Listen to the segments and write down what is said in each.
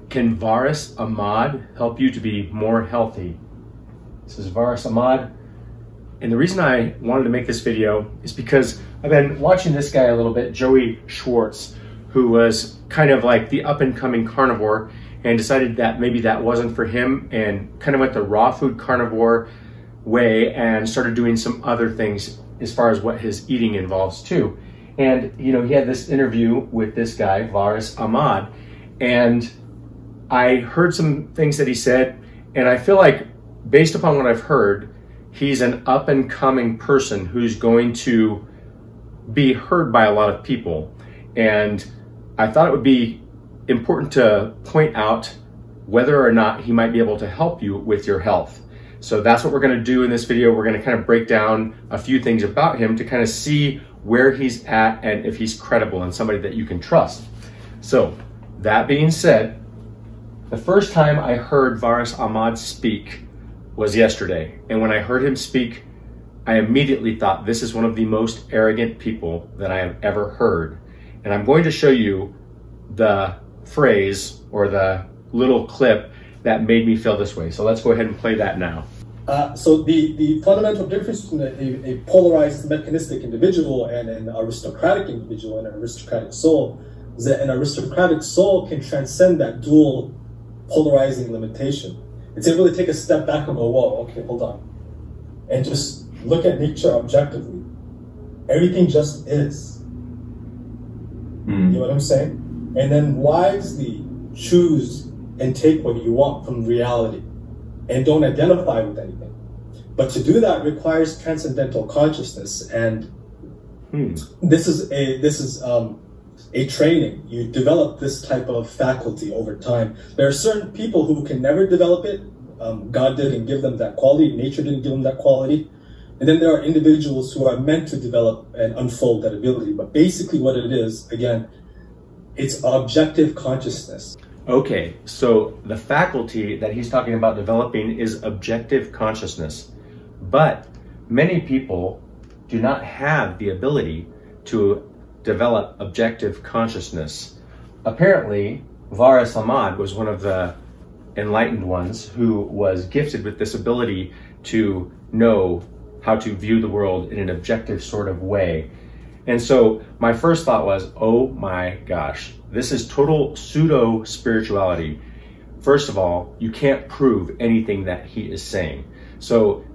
Can Varis Ahmad help you to be more healthy? This is Varis Ahmad. And the reason I wanted to make this video is because I've been watching this guy a little bit, Joey Schwartz, who was kind of like the up and coming carnivore and decided that maybe that wasn't for him and kind of went the raw food carnivore way and started doing some other things as far as what his eating involves too. And he had this interview with this guy, Varis Ahmad, and I heard some things that he said, and I feel like based upon what I've heard, he's an up and coming person who's going to be heard by a lot of people. And I thought it would be important to point out whether or not he might be able to help you with your health. So that's what we're going to do in this video. We're going to kind of break down a few things about him to kind of see where he's at and if he's credible and somebody that you can trust. So that being said, the first time I heard Varis Ahmad speak was yesterday. And when I heard him speak, I immediately thought this is one of the most arrogant people that I have ever heard. And I'm going to show you the phrase or the little clip that made me feel this way. So let's go ahead and play that now. So the fundamental difference between a polarized mechanistic individual and an aristocratic individual and an aristocratic soul is that an aristocratic soul can transcend that dual polarizing limitation. It's able to take a step back and go, whoa, okay, hold on. And just look at nature objectively. Everything just is. You know what I'm saying? And then wisely choose and take what you want from reality and don't identify with anything. But to do that requires transcendental consciousness, and this is a training. You develop this type of faculty over time. There are certain people who can never develop it. God didn't give them that quality. Nature didn't give them that quality. And then there are individuals who are meant to develop and unfold that ability. But basically what it is, again, it's objective consciousness. Okay, so the faculty that he's talking about developing is objective consciousness. But many people do not have the ability to develop objective consciousness. Apparently, Varis Ahmad was one of the enlightened ones who was gifted with this ability to know how to view the world in an objective sort of way. And so my first thought was, oh my gosh, this is total pseudo spirituality. First of all, you can't prove anything that he is saying. So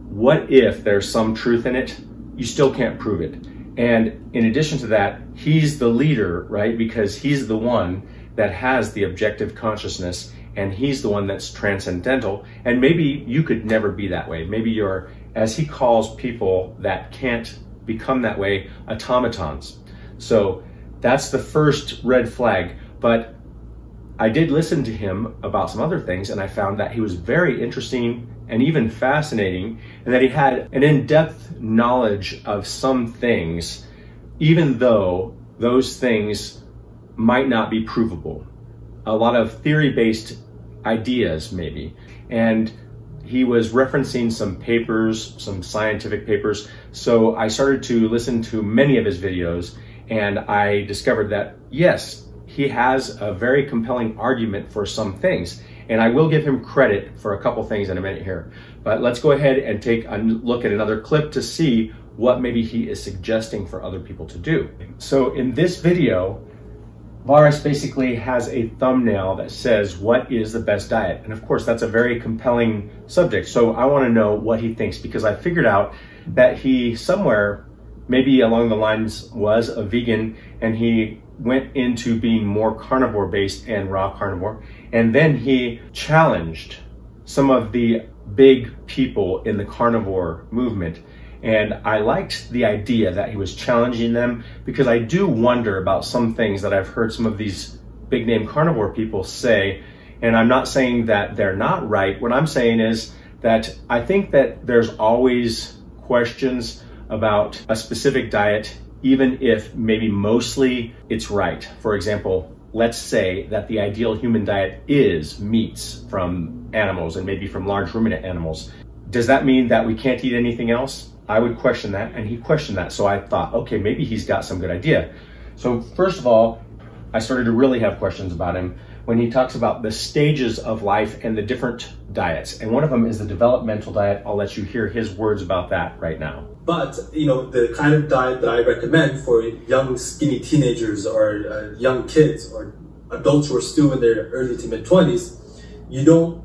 what if there's some truth in it? You still can't prove it. And in addition to that, he's the leader, right? Because he's the one that has the objective consciousness, and he's the one that's transcendental. And maybe you could never be that way. Maybe you're, as he calls people that can't become that way, automatons. So that's the first red flag. But I did listen to him about some other things, and I found that he was very interesting and even fascinating, and that he had an in-depth knowledge of some things, even though those things might not be provable. A lot of theory-based ideas, maybe. And he was referencing some papers, some scientific papers. So I started to listen to many of his videos, and I discovered that, yes, he has a very compelling argument for some things. And I will give him credit for a couple things in a minute here. But let's go ahead and take a look at another clip to see what maybe he is suggesting for other people to do. So in this video, Varis basically has a thumbnail that says, what is the best diet? And of course, that's a very compelling subject. So I want to know what he thinks, because I figured out that he somewhere, maybe along the lines, was a vegan, and he went into being more carnivore based and raw carnivore. And then he challenged some of the big people in the carnivore movement. And I liked the idea that he was challenging them, because I do wonder about some things that I've heard some of these big name carnivore people say. And I'm not saying that they're not right. What I'm saying is that I think that there's always questions about a specific diet, even if maybe mostly it's right. For example, let's say that the ideal human diet is meats from animals and maybe from large ruminant animals. Does that mean that we can't eat anything else? I would question that, and he questioned that. So I thought, okay, maybe he's got some good idea. So first of all, I started to really have questions about him when he talks about the stages of life and the different diets. And one of them is the developmental diet. I'll let you hear his words about that right now. But, the kind of diet that I recommend for young, skinny teenagers or young kids or adults who are still in their early to mid-20s, you don't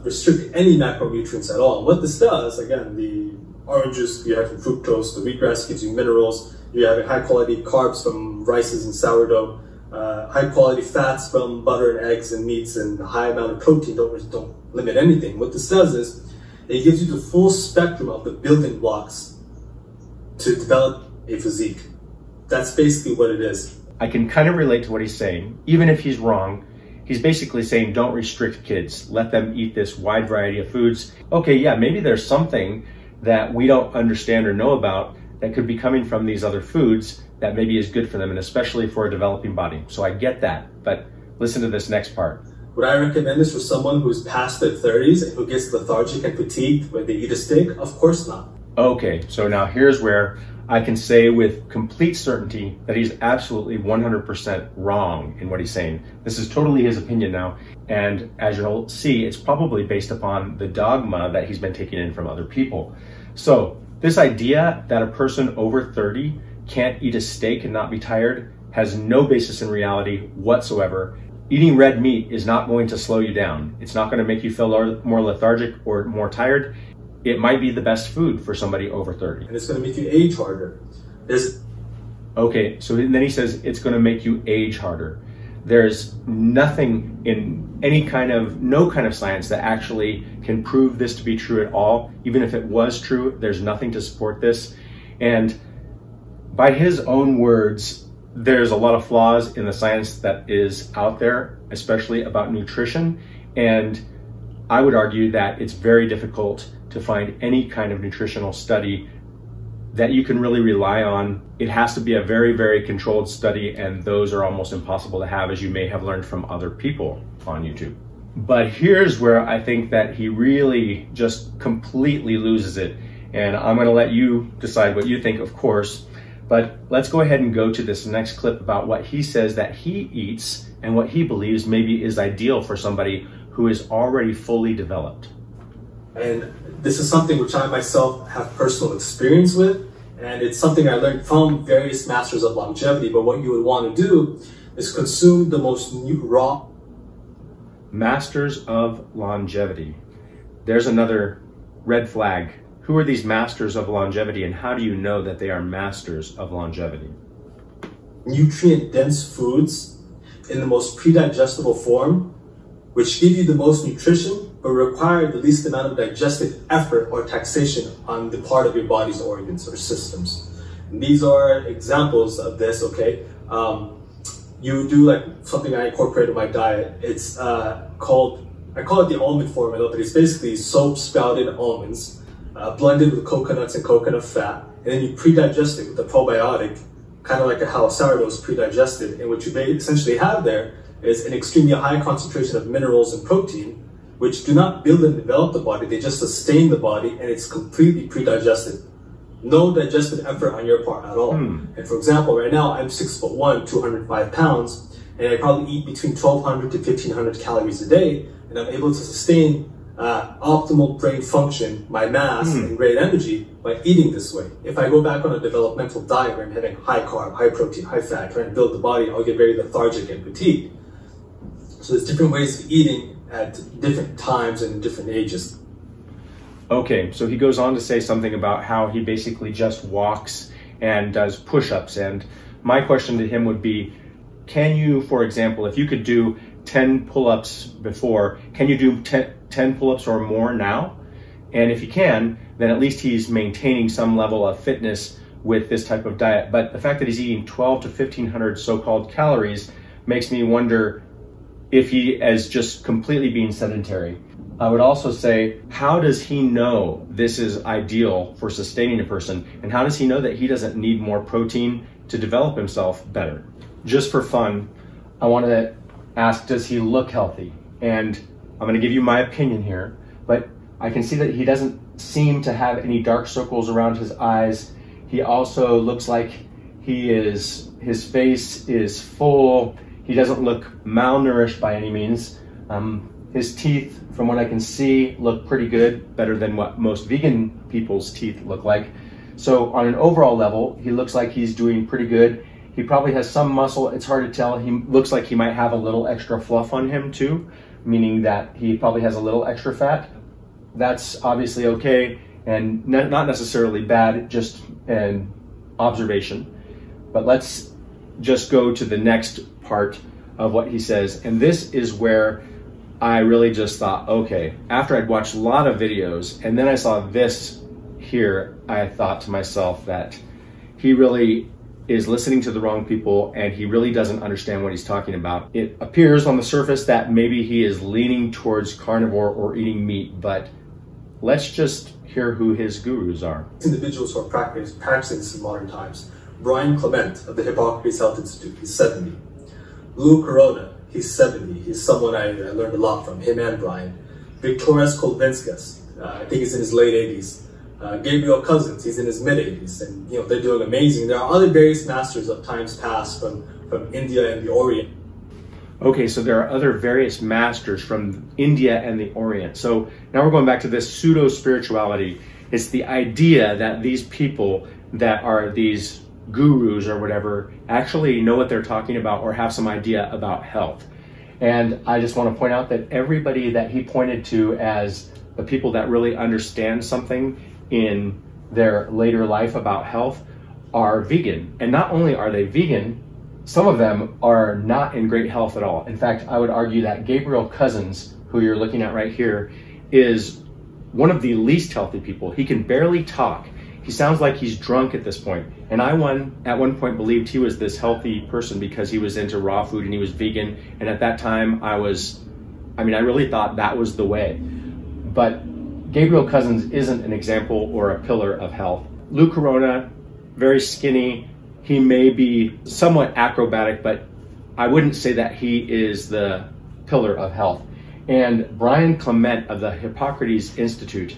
restrict any macronutrients at all. What this does, again, the orange juice, you have fructose, the wheatgrass gives you minerals, you have high-quality carbs from rices and sourdough, high-quality fats from butter and eggs and meats, and a high amount of protein. Don't limit anything. What this does is it gives you the full spectrum of the building blocks to develop a physique. That's basically what it is. I can kind of relate to what he's saying. Even if he's wrong, he's basically saying don't restrict kids. Let them eat this wide variety of foods. Okay, yeah, maybe there's something that we don't understand or know about that could be coming from these other foods that maybe is good for them, and especially for a developing body. So I get that, but listen to this next part. Would I recommend this for someone who's past their 30s and who gets lethargic and fatigued when they eat a steak? Of course not. Okay, so now here's where I can say with complete certainty that he's absolutely 100% wrong in what he's saying. This is totally his opinion now, and as you'll see, it's probably based upon the dogma that he's been taking in from other people. So this idea that a person over 30 can't eat a steak and not be tired has no basis in reality whatsoever. Eating red meat is not going to slow you down. It's not going to make you feel more lethargic or more tired. It might be the best food for somebody over 30. And it's going to make you age harder. Okay, so then he says it's going to make you age harder. There's nothing in no kind of science that actually can prove this to be true at all. Even if it was true, there's nothing to support this. And by his own words, there's a lot of flaws in the science that is out there, especially about nutrition. And I would argue that it's very difficult to find any kind of nutritional study that you can really rely on. It has to be a very, very controlled study, and those are almost impossible to have, as you may have learned from other people on YouTube. But here's where I think that he really just completely loses it. And I'm gonna let you decide what you think, of course, but let's go ahead and go to this next clip about what he says that he eats and what he believes maybe is ideal for somebody who is already fully developed. And this is something which I myself have personal experience with, and it's something I learned from various masters of longevity. But what you would want to do is consume the most raw. Masters of longevity. There's another red flag. Who are these masters of longevity, and how do you know that they are masters of longevity? Nutrient-dense foods in the most pre-digestible form, which give you the most nutrition, but require the least amount of digestive effort or taxation on the part of your body's organs or systems. And these are examples of this, okay? You do like something I incorporate in my diet. It's I call it the almond formula, but it's basically soap sprouted almonds, blended with coconuts and coconut fat, and then you pre-digest it with a probiotic, kind of like how sourdough is pre-digested. And what you essentially have there is an extremely high concentration of minerals and protein, which do not build and develop the body, they just sustain the body, and it's completely pre-digested. No digestive effort on your part at all. And for example, right now I'm 6'1", 205 pounds, and I probably eat between 1,200 to 1,500 calories a day, and I'm able to sustain optimal brain function, my mass, and great energy by eating this way. If I go back on a developmental diet where I'm having high carb, high protein, high fat, trying to build the body, I'll get very lethargic and fatigued. So there's different ways of eating at different times and different ages. Okay, so he goes on to say something about how he basically just walks and does push-ups. And my question to him would be, can you, for example, if you could do 10 pull-ups before, can you do 10 pull-ups or more now? And if you can, then at least he's maintaining some level of fitness with this type of diet. But the fact that he's eating 12 to 1,500 so-called calories makes me wonder if he is just completely being sedentary. I would also say, how does he know this is ideal for sustaining a person? And how does he know that he doesn't need more protein to develop himself better? Just for fun, I wanted to ask, does he look healthy? And I'm gonna give you my opinion here, but I can see that he doesn't seem to have any dark circles around his eyes. He also looks like his face is full. He doesn't look malnourished by any means. His teeth, from what I can see, look pretty good, better than what most vegan people's teeth look like. So on an overall level, he looks like he's doing pretty good. He probably has some muscle. It's hard to tell. He looks like he might have a little extra fluff on him too, meaning that he probably has a little extra fat. That's obviously okay and not necessarily bad, just an observation. But let's just go to the next part of what he says. And this is where I really just thought, okay, after I'd watched a lot of videos and then I saw this here, I thought to myself that he really is listening to the wrong people and he really doesn't understand what he's talking about. It appears on the surface that maybe he is leaning towards carnivore or eating meat, but let's just hear who his gurus are. Individuals who are practicing this in modern times. Brian Clement of the Hippocrates Health Institute, he's 70. Lou Corona, he's 70. He's someone I learned a lot from, him and Brian. Victorias Kolvinskas, I think he's in his late 80s. Gabriel Cousins, he's in his mid-80s, and they're doing amazing. There are other various masters of times past from India and the Orient. Okay, so there are other various masters from India and the Orient. So now we're going back to this pseudo-spirituality. It's the idea that these people that are these gurus or whatever actually know what they're talking about or have some idea about health. And I just want to point out that everybody that he pointed to as the people that really understand something in their later life about health are vegan. And not only are they vegan, some of them are not in great health at all. In fact, I would argue that Gabriel Cousins, who you're looking at right here, is one of the least healthy people. He can barely talk. He sounds like he's drunk at this point. And I at one point believed he was this healthy person because he was into raw food and he was vegan. And at that time I really thought that was the way. But Gabriel Cousins isn't an example or a pillar of health. Lou Corona, very skinny. He may be somewhat acrobatic, but I wouldn't say that he is the pillar of health. And Brian Clement of the Hippocrates Institute,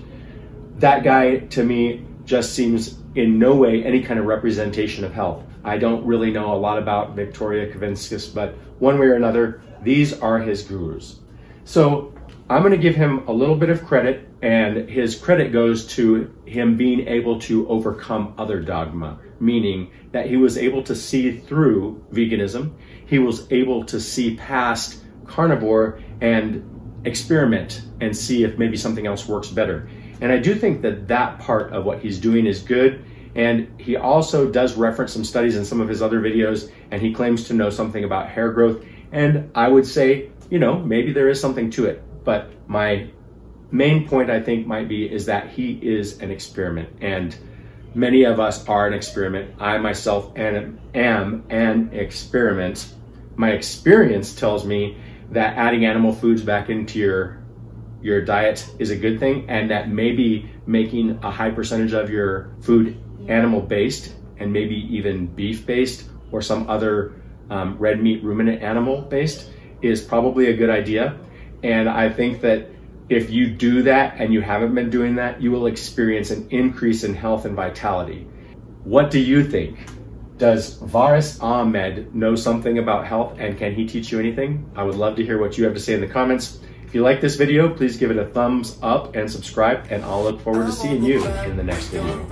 that guy to me just seems in no way any kind of representation of health. I don't really know a lot about Victoria Kavinskis, but one way or another, these are his gurus. So I'm going to give him a little bit of credit, and his credit goes to him being able to overcome other dogma, meaning that he was able to see through veganism, he was able to see past carnivore and experiment and see if maybe something else works better. And I do think that that part of what he's doing is good. And he also does reference some studies in some of his other videos, and he claims to know something about hair growth. And I would say, maybe there is something to it. But my main point, I think, might be is that he is an experiment. And many of us are an experiment. I myself am an experiment. My experience tells me that adding animal foods back into your diet is a good thing, and that maybe making a high percentage of your food animal-based and maybe even beef-based or some other red meat ruminant animal-based is probably a good idea. And I think that if you do that and you haven't been doing that, you will experience an increase in health and vitality. What do you think? Does Varis Ahmad know something about health, and can he teach you anything? I would love to hear what you have to say in the comments. If you like this video, please give it a thumbs up and subscribe, and I'll look forward to seeing you in the next video.